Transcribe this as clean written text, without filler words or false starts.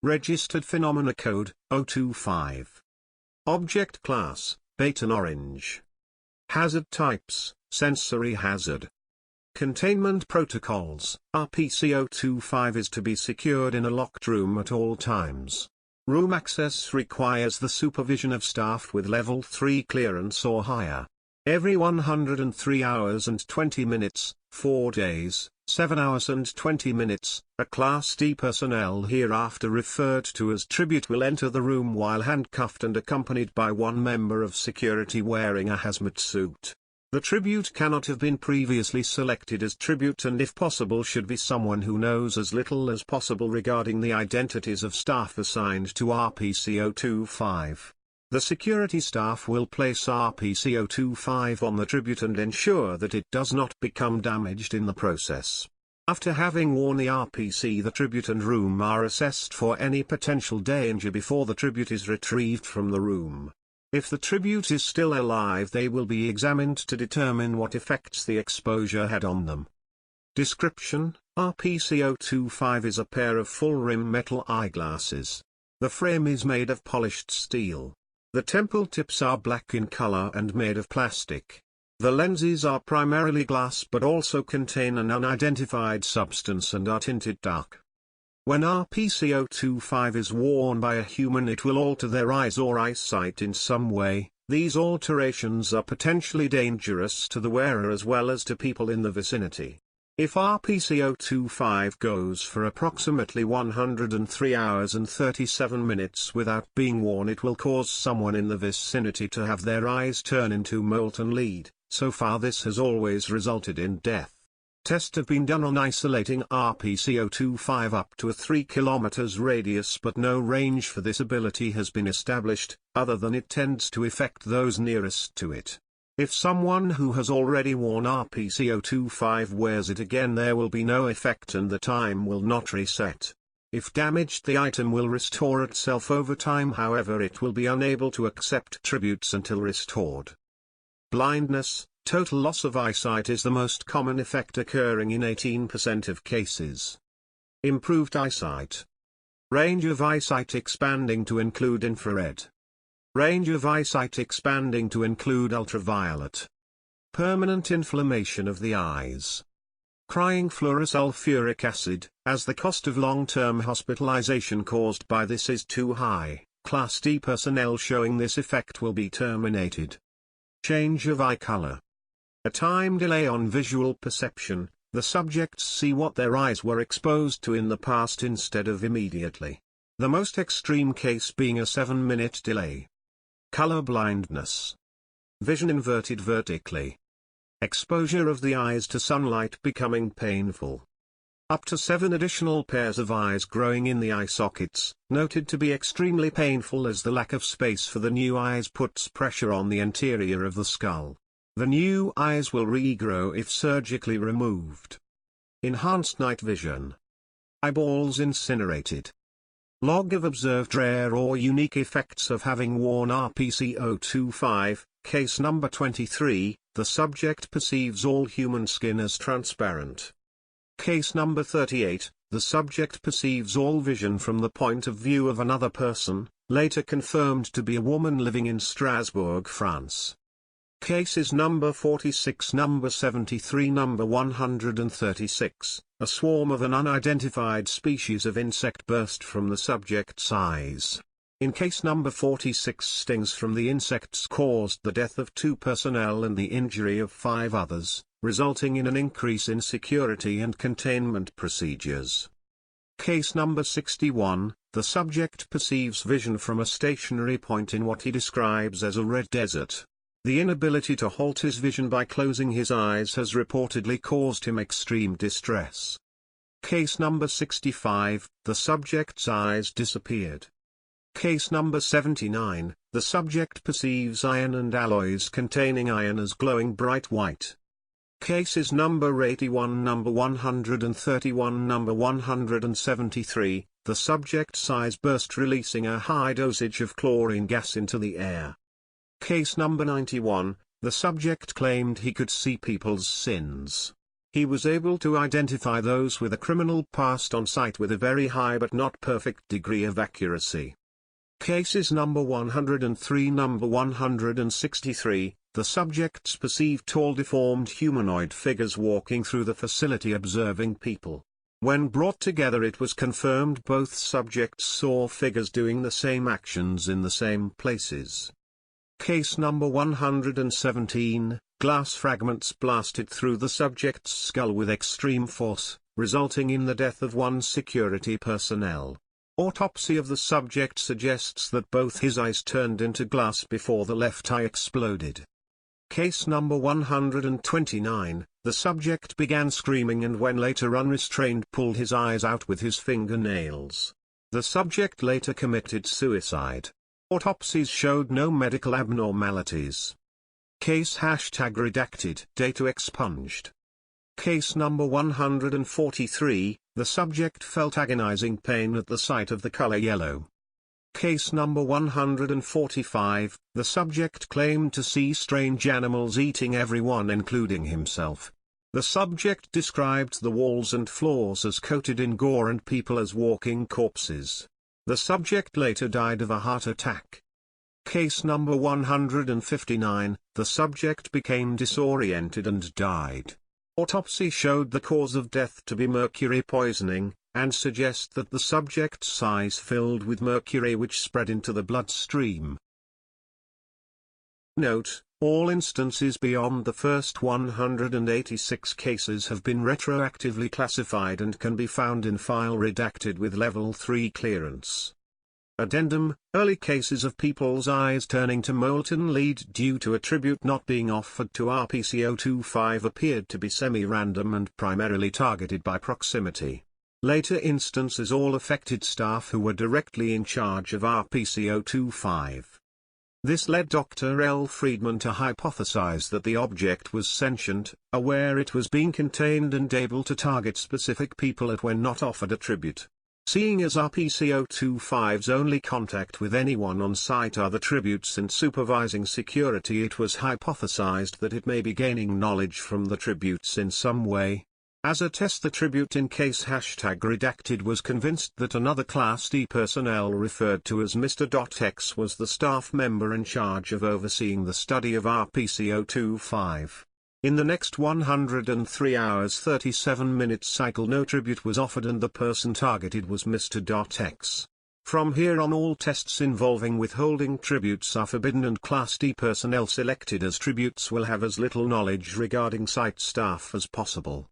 Registered Phenomena Code, 025. Object Class, Beta Orange. Hazard Types, Sensory Hazard. Containment Protocols, RPC-025 is to be secured in a locked room at all times. Room access requires the supervision of staff with Level 3 clearance or higher. Every 103 hours and 20 minutes, 4 days, 7 hours and 20 minutes, a Class D personnel hereafter referred to as tribute will enter the room while handcuffed and accompanied by one member of security wearing a hazmat suit. The tribute cannot have been previously selected as tribute and if possible should be someone who knows as little as possible regarding the identities of staff assigned to RPC-025. The security staff will place RPC-025 on the tribute and ensure that it does not become damaged in the process. After having worn the RPC, the tribute and room are assessed for any potential danger before the tribute is retrieved from the room. If the tribute is still alive, they will be examined to determine what effects the exposure had on them. Description: RPC-025 is a pair of full-rim metal eyeglasses. The frame is made of polished steel. The temple tips are black in color and made of plastic. The lenses are primarily glass but also contain an unidentified substance and are tinted dark. When RPC-025 is worn by a human, it will alter their eyes or eyesight in some way. These alterations are potentially dangerous to the wearer as well as to people in the vicinity. If RPC-025 goes for approximately 103 hours and 37 minutes without being worn, it will cause someone in the vicinity to have their eyes turn into molten lead. So far this has always resulted in death. Tests have been done on isolating RPC-025 up to a 3 km radius, but no range for this ability has been established, other than it tends to affect those nearest to it. If someone who has already worn RPC-025 wears it again, there will be no effect and the time will not reset. If damaged, the item will restore itself over time, however it will be unable to accept tributes until restored. Blindness, total loss of eyesight is the most common effect, occurring in 18% of cases. Improved eyesight. Range of eyesight expanding to include infrared. Range of eyesight expanding to include ultraviolet. Permanent inflammation of the eyes. Crying fluorosulfuric acid, as the cost of long-term hospitalization caused by this is too high, Class D personnel showing this effect will be terminated. Change of eye color. A time delay on visual perception, the subjects see what their eyes were exposed to in the past instead of immediately. The most extreme case being a 7-minute delay. Color blindness. Vision inverted vertically. Exposure of the eyes to sunlight becoming painful. Up to 7 additional pairs of eyes growing in the eye sockets, noted to be extremely painful as the lack of space for the new eyes puts pressure on the interior of the skull. The new eyes will regrow if surgically removed. Enhanced night vision. Eyeballs incinerated. Log of observed rare or unique effects of having worn RPC-025, case number 23, the subject perceives all human skin as transparent. Case number 38, the subject perceives all vision from the point of view of another person, later confirmed to be a woman living in Strasbourg, France. Cases number 46, number 73, number 136, a swarm of an unidentified species of insect burst from the subject's eyes. In case number 46, stings from the insects caused the death of 2 personnel and the injury of 5 others, resulting in an increase in security and containment procedures. Case number 61, the subject perceives vision from a stationary point in what he describes as a red desert. The inability to halt his vision by closing his eyes has reportedly caused him extreme distress. Case number 65, the subject's eyes disappeared. Case number 79, the subject perceives iron and alloys containing iron as glowing bright white. Cases number 81, number 131, number 173, the subject's eyes burst releasing a high dosage of chlorine gas into the air. Case number 91, the subject claimed he could see people's sins. He was able to identify those with a criminal past on site with a very high but not perfect degree of accuracy. Cases number 103, number 163, the subjects perceived tall deformed humanoid figures walking through the facility observing people. When brought together it was confirmed both subjects saw figures doing the same actions in the same places. Case number 117, glass fragments blasted through the subject's skull with extreme force, resulting in the death of one security personnel. Autopsy of the subject suggests that both his eyes turned into glass before the left eye exploded. Case number 129, the subject began screaming and when later unrestrained pulled his eyes out with his fingernails. The subject later committed suicide. Autopsies showed no medical abnormalities. Case #redacted, data expunged. Case number 143, the subject felt agonizing pain at the sight of the color yellow. Case number 145, the subject claimed to see strange animals eating everyone including himself. The subject described the walls and floors as coated in gore and people as walking corpses. The subject later died of a heart attack. Case number 159, the subject became disoriented and died. Autopsy showed the cause of death to be mercury poisoning, and suggest that the subject's eyes filled with mercury which spread into the bloodstream. Note: all instances beyond the first 186 cases have been retroactively classified and can be found in file redacted with Level 3 clearance. Addendum: early cases of people's eyes turning to molten lead due to a tribute not being offered to RPC-025 appeared to be semi-random and primarily targeted by proximity. Later instances all affected staff who were directly in charge of RPC-025. This led Dr. L. Friedman to hypothesize that the object was sentient, aware it was being contained and able to target specific people at when not offered a tribute. Seeing as RPC-025's only contact with anyone on site are the tributes and supervising security, it was hypothesized that it may be gaining knowledge from the tributes in some way. As a test, the tribute in case #redacted was convinced that another Class D personnel referred to as Mr. X was the staff member in charge of overseeing the study of RPC-025. In the next 103 hours 37 minutes cycle no tribute was offered and the person targeted was Mr. X. From here on all tests involving withholding tributes are forbidden and Class D personnel selected as tributes will have as little knowledge regarding site staff as possible.